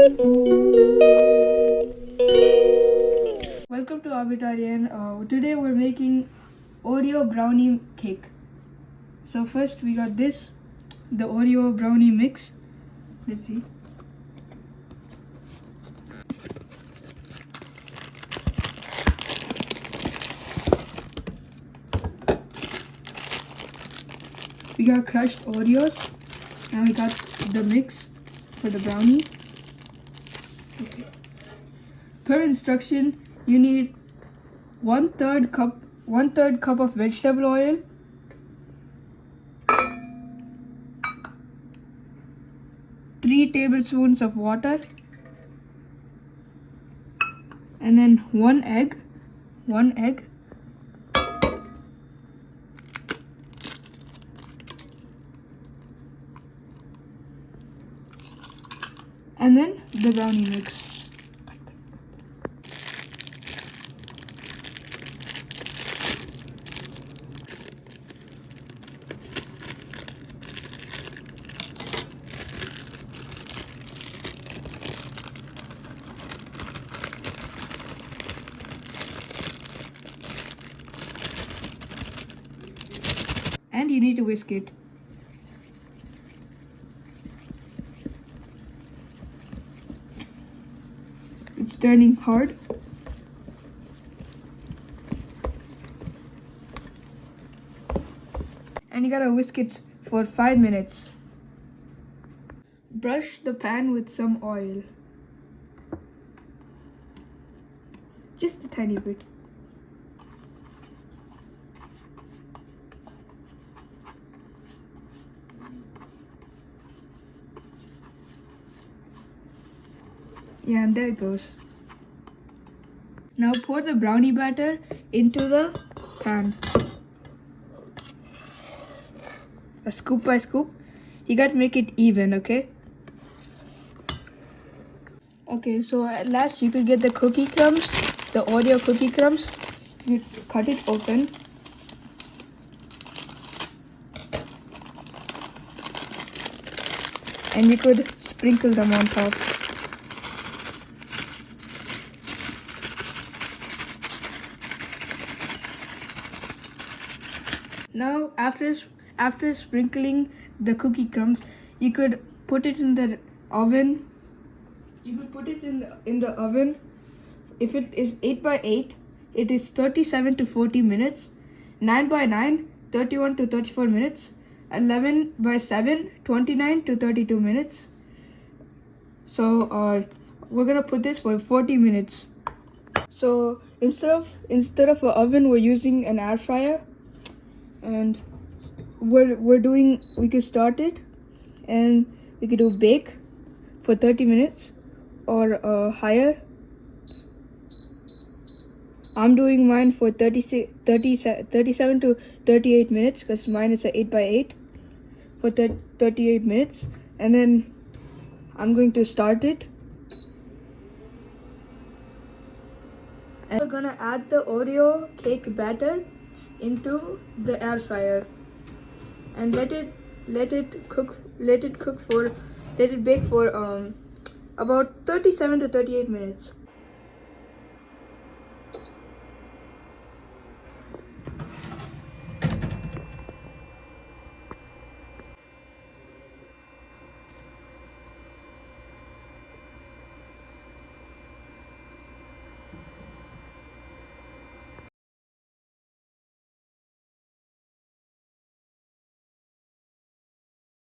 Welcome to Aabidaaryan. Today we're making Oreo brownie cake. So first we got the Oreo brownie mix. Let's see. We got crushed Oreos and we got the mix for the brownie. Okay. Per instruction, you need 1/3 cup of vegetable oil, 3 tablespoons of water, and then one egg, and then the brownie mix. And you need to whisk it. It's turning hard. And you gotta whisk it for 5 minutes. Brush the pan with some oil. Just a tiny bit. Yeah, and there it goes. Now pour the brownie batter into the pan. A scoop by scoop. You gotta make it even, okay? Okay, so at last you could get the cookie crumbs, the Oreo cookie crumbs. You cut it open. And you could sprinkle them on top. Now, after sprinkling the cookie crumbs, you could put it in the oven. You could put it in the oven. If it is 8x8, it is 37 to 40 minutes. 9x9, 31 to 34 minutes. 11x7, 29 to 32 minutes. So we're gonna put this for 40 minutes. So instead of an oven, we're using an air fryer. And we could start it, and we could do bake for 30 minutes or higher. I'm doing mine for 37 to 38 minutes because mine is a 8x8 for 38 minutes, and then I'm going to start it. And we're gonna add the Oreo cake batter into the air fryer and let it bake for about 37 to 38 minutes.